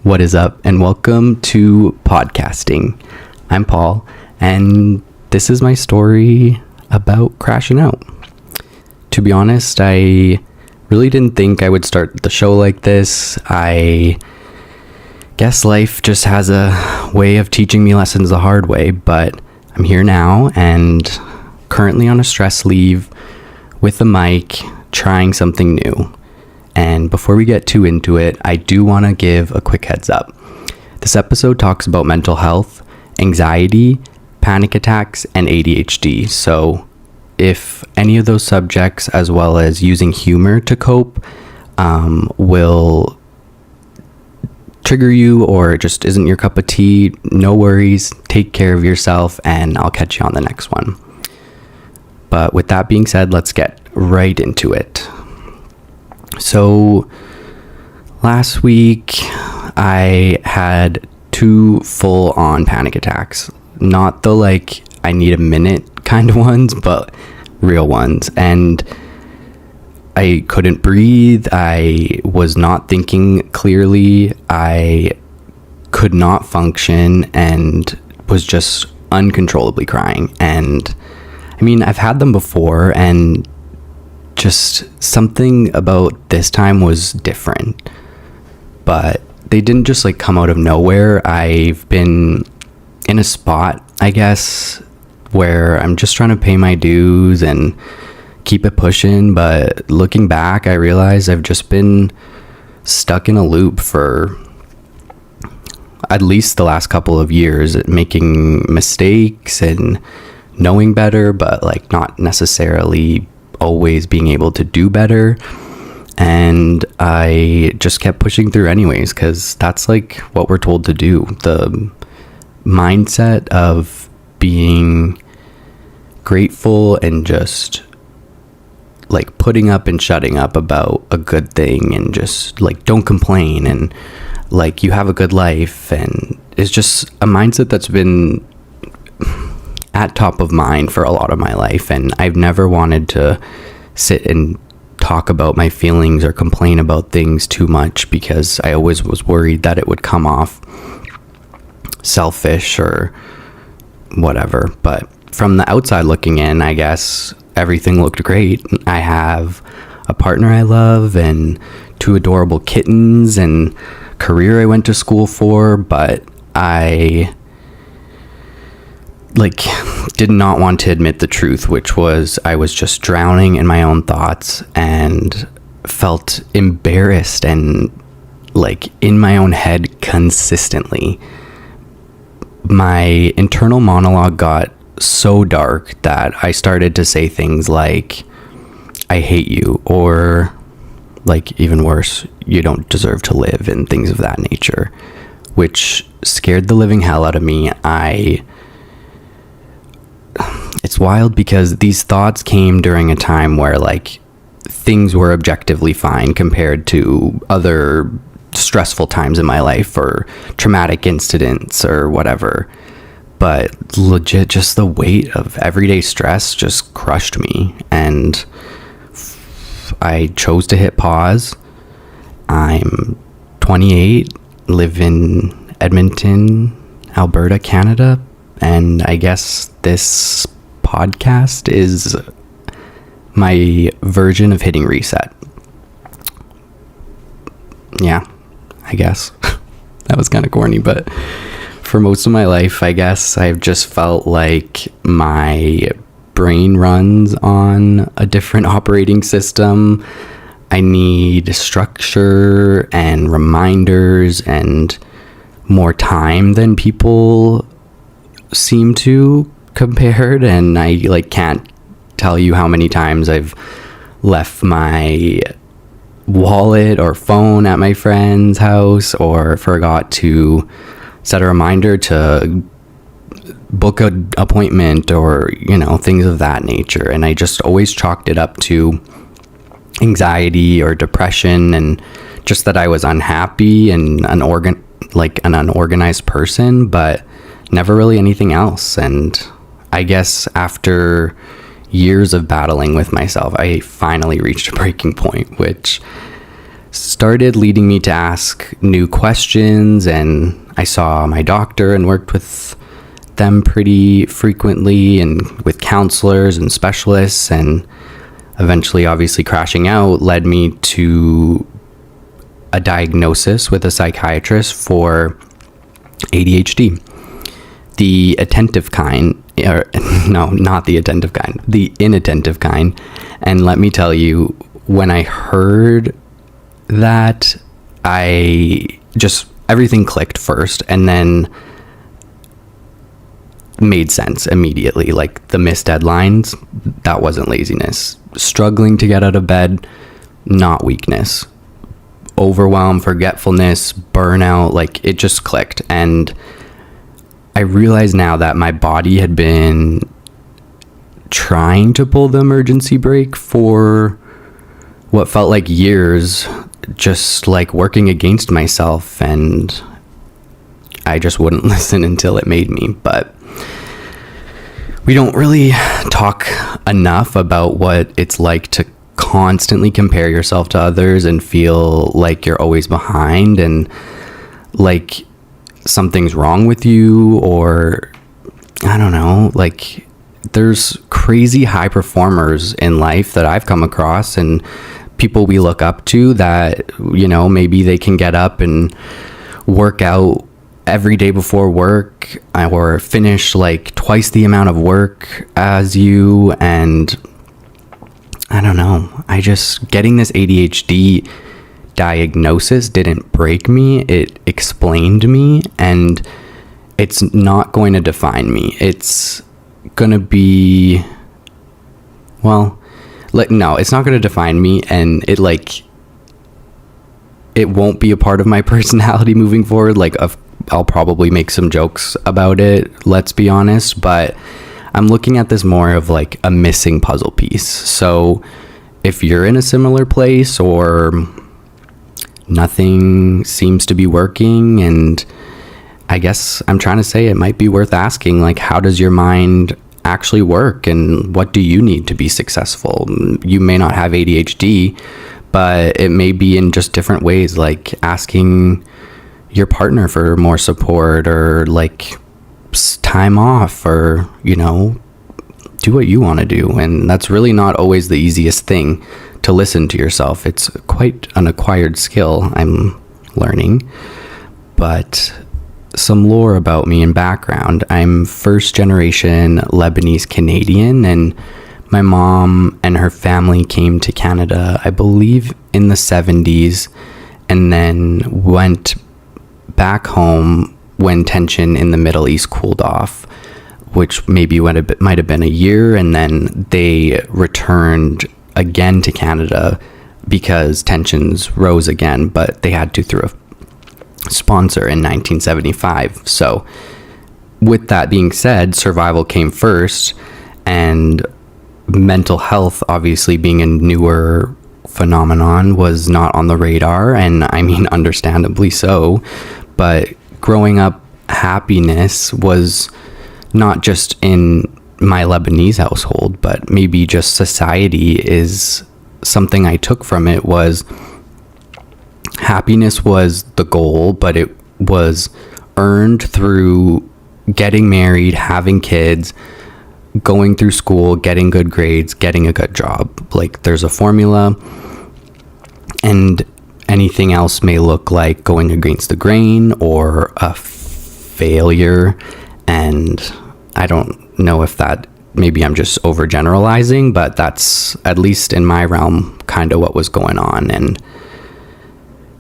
What is up, and welcome to Paudcasting. I'm Paul, and this is my story about crashing out. To be honest, I really didn't think I would start the show like this. I guess life just has a way of teaching me lessons the hard way, but I'm here now and currently on a stress leave with a mic, trying something new. And before we get too into it, I do want to give a quick heads up. This episode talks about mental health, anxiety, panic attacks, and ADHD. So if any of those subjects, as well as using humor to cope, will trigger you or just isn't your cup of tea, no worries. Take care of yourself, and I'll catch you on the next one. But with that being said, let's get right into it. So last week I had 2 full-on panic attacks. Not the I need a minute kind of ones, but real ones. And I couldn't breathe. I was not thinking clearly. I could not function and was just uncontrollably crying. And I mean, I've had them before, and just something about this time was different, but they didn't just come out of nowhere. I've been in a spot, I guess, where I'm just trying to pay my dues and keep it pushing, but looking back, I realize I've just been stuck in a loop for at least the last couple of years, making mistakes and knowing better, but not necessarily always being able to do better. And I just kept pushing through anyways, because that's what we're told to do. The mindset of being grateful and just putting up and shutting up about a good thing, and just don't complain, and you have a good life, and it's just a mindset that's been at top of mind for a lot of my life. And I've never wanted to sit and talk about my feelings or complain about things too much, because I always was worried that it would come off selfish or whatever. But from the outside looking in, I guess everything looked great. I have a partner I love and 2 adorable kittens and career I went to school for, but I did not want to admit the truth, which was I was just drowning in my own thoughts and felt embarrassed and in my own head consistently. My internal monologue got so dark that I started to say things like, I hate you, or even worse, you don't deserve to live, and things of that nature, which scared the living hell out of me. It's wild because these thoughts came during a time where things were objectively fine compared to other stressful times in my life or traumatic incidents or whatever. But legit, just the weight of everyday stress just crushed me, and I chose to hit pause. I'm 28, live in Edmonton, Alberta, Canada, and I guess this podcast is my version of hitting reset. Yeah, I guess. That was kind of corny, but for most of my life, I guess I've just felt like my brain runs on a different operating system. I need structure and reminders and more time than people seem to, compared. And I can't tell you how many times I've left my wallet or phone at my friend's house, or forgot to set a reminder to book an appointment, or things of that nature. And I just always chalked it up to anxiety or depression, and just that I was unhappy and an unorganized person, but never really anything else. And I guess after years of battling with myself, I finally reached a breaking point, which started leading me to ask new questions, and I saw my doctor and worked with them pretty frequently and with counselors and specialists, and eventually obviously crashing out led me to a diagnosis with a psychiatrist for ADHD. The attentive kind, or no, not the attentive kind, the inattentive kind. And let me tell you, when I heard that, everything clicked first, and then made sense immediately. Like the missed deadlines, that wasn't laziness. Struggling to get out of bed, not weakness. Overwhelm, forgetfulness, burnout, like it just clicked. And I realize now that my body had been trying to pull the emergency brake for what felt like years, just like working against myself, and I just wouldn't listen until it made me. But we don't really talk enough about what it's like to constantly compare yourself to others and feel like you're always behind and like something's wrong with you, or I don't know, like there's crazy high performers in life that I've come across and people we look up to that, you know, maybe they can get up and work out every day before work or finish like twice the amount of work as you. And I don't know, getting this ADHD diagnosis didn't break me, it explained me, and it's not going to define me. It's gonna be, well, like, no, it's not going to define me, and it won't be a part of my personality moving forward. Like, I'll probably make some jokes about it, let's be honest, but I'm looking at this more of like a missing puzzle piece. So if you're in a similar place or nothing seems to be working, and I guess I'm trying to say it might be worth asking, like, how does your mind actually work, and what do you need to be successful? You may not have ADHD, but it may be in just different ways, like asking your partner for more support, or like time off, or, you know, do what you want to do. And that's really not always the easiest thing, to listen to yourself. It's quite an acquired skill I'm learning. But some lore about me and background. I'm first generation Lebanese Canadian, and my mom and her family came to Canada, I believe, in the 70s, and then went back home when tension in the Middle East cooled off, which maybe might have been a year, and then they returned again to Canada because tensions rose again, but they had to through a sponsor in 1975. So with that being said, survival came first, and mental health, obviously being a newer phenomenon, was not on the radar, and I mean understandably so. But growing up, happiness was not just in my Lebanese household, but maybe just society is something I took from it. Was happiness was the goal, but it was earned through getting married, having kids, going through school, getting good grades, getting a good job. Like, there's a formula, and anything else may look like going against the grain or a failure. And I don't know if that, maybe I'm just overgeneralizing, but that's, at least in my realm, kind of what was going on. And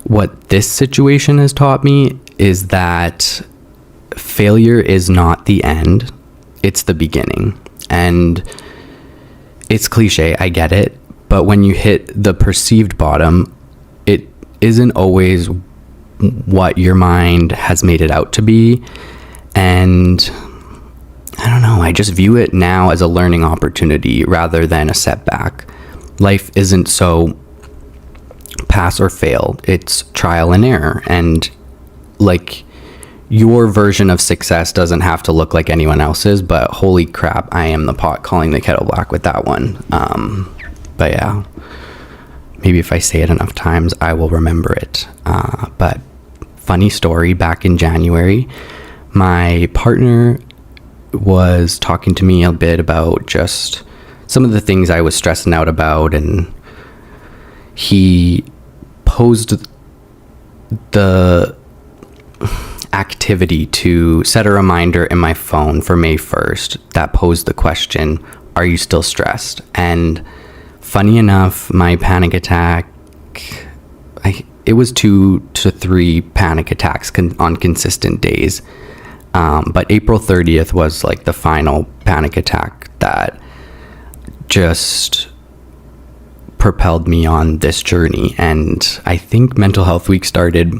what this situation has taught me is that failure is not the end, it's the beginning. And it's cliche, I get it, but when you hit the perceived bottom, it isn't always what your mind has made it out to be. And I don't know, I just view it now as a learning opportunity rather than a setback. Life isn't so pass or fail, it's trial and error. And like, your version of success doesn't have to look like anyone else's, but holy crap, I am the pot calling the kettle black with that one. But yeah, maybe if I say it enough times, I will remember it. But funny story, back in January, my partner was talking to me a bit about just some of the things I was stressing out about, and he posed the activity to set a reminder in my phone for May 1st that posed the question, are you still stressed? And funny enough, my panic attack, it was 2 to 3 panic attacks on consistent days. But April 30th was like the final panic attack that just propelled me on this journey. And I think Mental Health Week started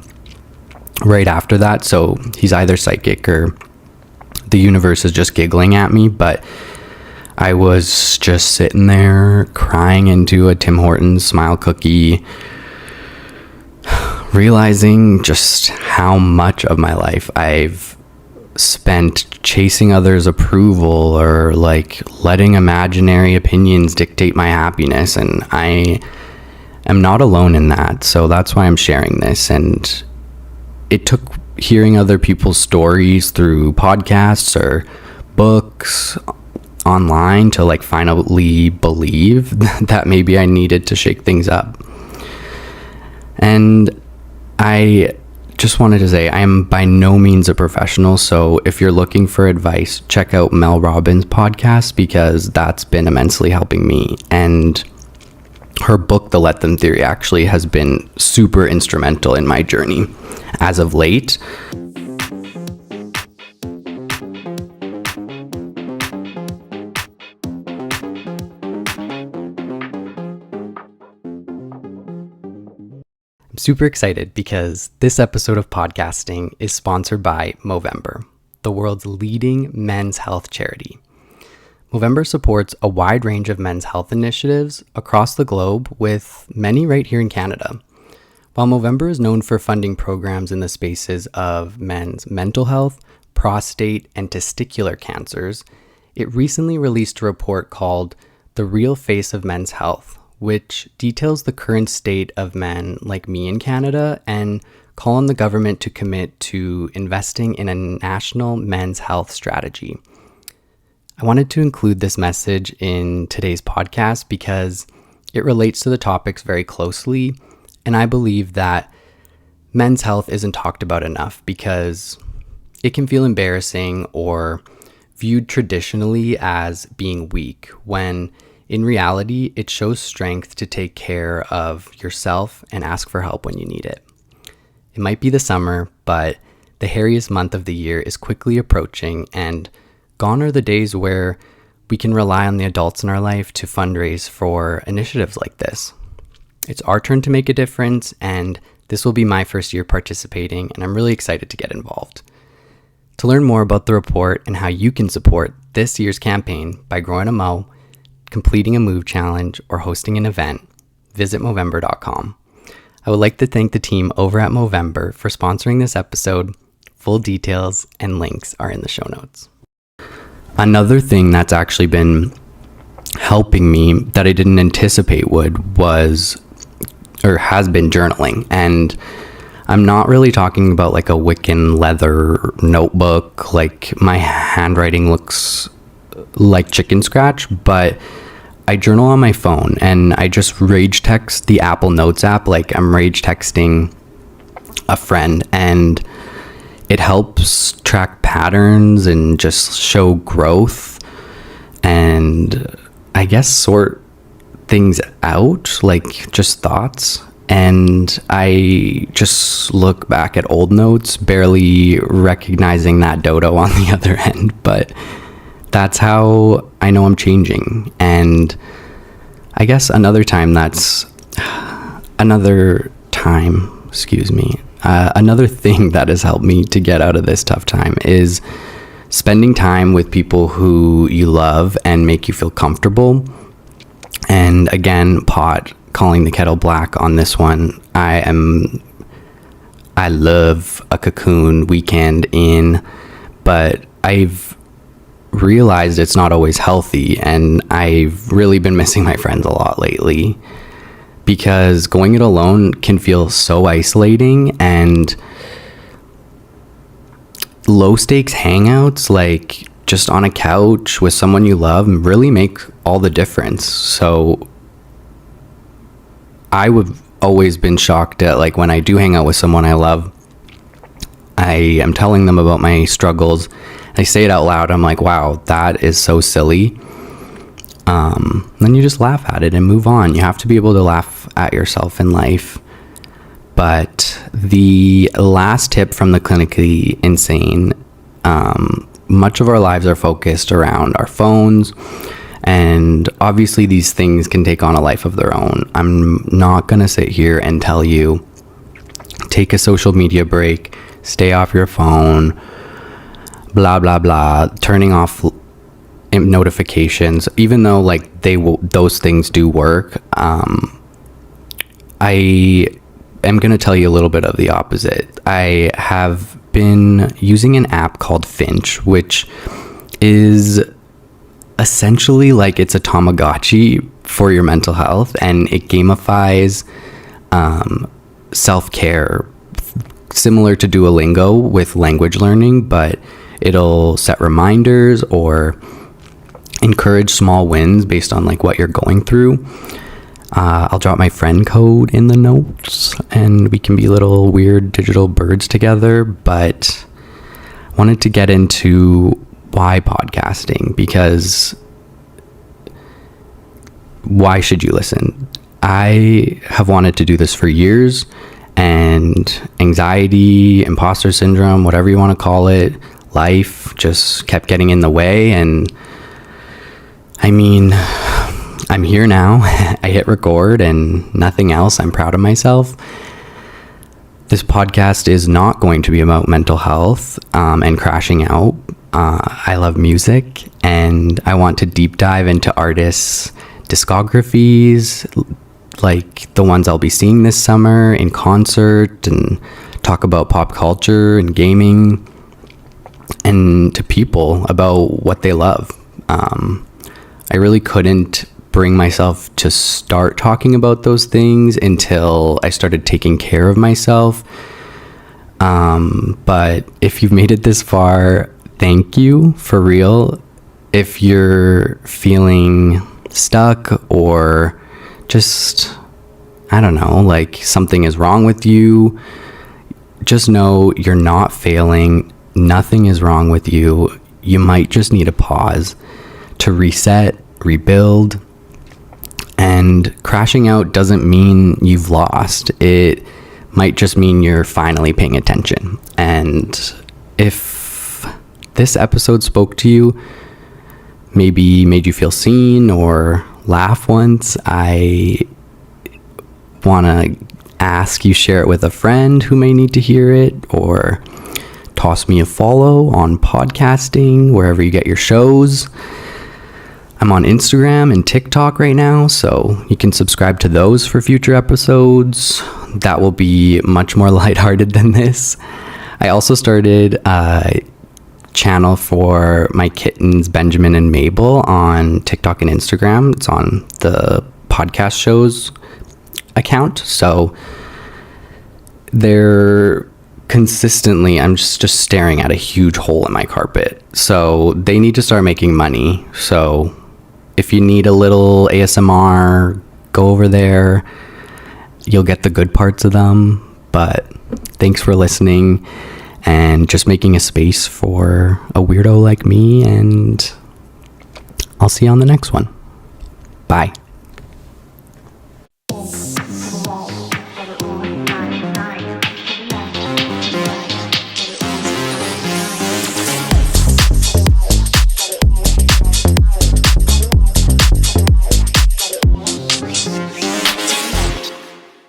right after that. So he's either psychic or the universe is just giggling at me. But I was just sitting there crying into a Tim Hortons smile cookie, realizing just how much of my life I've spent chasing others' approval or like letting imaginary opinions dictate my happiness. And I am not alone in that. So that's why I'm sharing this. And it took hearing other people's stories through podcasts or books online to like finally believe that maybe I needed to shake things up. And I just wanted to say, I am by no means a professional, so if you're looking for advice, check out Mel Robbins' podcast, because that's been immensely helping me. And her book, The Let Them Theory, actually has been super instrumental in my journey as of late. Super excited because this episode of Paudcasting is sponsored by Movember, the world's leading men's health charity. Movember supports a wide range of men's health initiatives across the globe, with many right here in Canada. While Movember is known for funding programs in the spaces of men's mental health, prostate, and testicular cancers, it recently released a report called The Real Face of Men's Health, which details the current state of men like me in Canada and call on the government to commit to investing in a national men's health strategy. I wanted to include this message in today's podcast because it relates to the topics very closely, and I believe that men's health isn't talked about enough because it can feel embarrassing or viewed traditionally as being weak, when in reality, it shows strength to take care of yourself and ask for help when you need it. It might be the summer, but the hairiest month of the year is quickly approaching, and gone are the days where we can rely on the adults in our life to fundraise for initiatives like this. It's our turn to make a difference, and this will be my first year participating, and I'm really excited to get involved. To learn more about the report and how you can support this year's campaign by growing a mo, completing a move challenge, or hosting an event, visit Movember.com. I would like to thank the team over at Movember for sponsoring this episode. Full details and links are in the show notes. Another thing that's actually been helping me that I didn't anticipate has been journaling. And I'm not really talking about like a Wiccan leather notebook, like my handwriting looks like chicken scratch, but I journal on my phone and I just rage text the Apple Notes app like I'm rage texting a friend, and it helps track patterns and just show growth and I guess sort things out, like just thoughts. And I just look back at old notes, barely recognizing that dodo on the other end, but that's how I know I'm changing. And I guess another thing that has helped me to get out of this tough time is spending time with people who you love and make you feel comfortable. And again, calling the kettle black on this one. I love a cocoon weekend in, but I've realized it's not always healthy, and I've really been missing my friends a lot lately. because going it alone can feel so isolating, and low stakes hangouts, like just on a couch with someone you love, really make all the difference. So I would always been shocked at, like, when I do hang out with someone I love, I am telling them about my struggles. I say it out loud. I'm like, wow, that is so silly. Then you just laugh at it and move on. You have to be able to laugh at yourself in life. But the last tip from the Clinically Insane, much of our lives are focused around our phones, and obviously these things can take on a life of their own. I'm not going to sit here and tell you, take a social media break, stay off your phone, blah, blah, blah, turning off notifications, even though like those things do work. I am going to tell you a little bit of the opposite. I have been using an app called Finch, which is essentially like it's a Tamagotchi for your mental health, and it gamifies self-care, similar to Duolingo with language learning, but it'll set reminders or encourage small wins based on like what you're going through. I'll drop my friend code in the notes, and we can be little weird digital birds together. But I wanted to get into why podcasting, because why should you listen? I have wanted to do this for years, and anxiety, imposter syndrome, whatever you want to call it, life just kept getting in the way. And I mean, I'm here now. I hit record and nothing else. I'm proud of myself. This podcast is not going to be about mental health and crashing out. I love music, and I want to deep dive into artists' discographies, like the ones I'll be seeing this summer in concert, and talk about pop culture and gaming, and to people about what they love. I really couldn't bring myself to start talking about those things until I started taking care of myself. But if you've made it this far, thank you, for real. If you're feeling stuck or just, I don't know, like something is wrong with you, just know you're not failing. Nothing is wrong with you. You might just need a pause to reset, rebuild. And crashing out doesn't mean you've lost. It might just mean you're finally paying attention. And if this episode spoke to you, maybe made you feel seen or laugh once, I want to ask you share it with a friend who may need to hear it, or toss me a follow on Paudcasting, wherever you get your shows. I'm on Instagram and TikTok right now, so you can subscribe to those for future episodes. That will be much more lighthearted than this. I also started a channel for my kittens, Benjamin and Mabel, on TikTok and Instagram. It's on the podcast shows account, so they're consistently, I'm just staring at a huge hole in my carpet. So they need to start making money. So if you need a little ASMR, go over there. You'll get the good parts of them. But thanks for listening and just making a space for a weirdo like me. And I'll see you on the next one. Bye.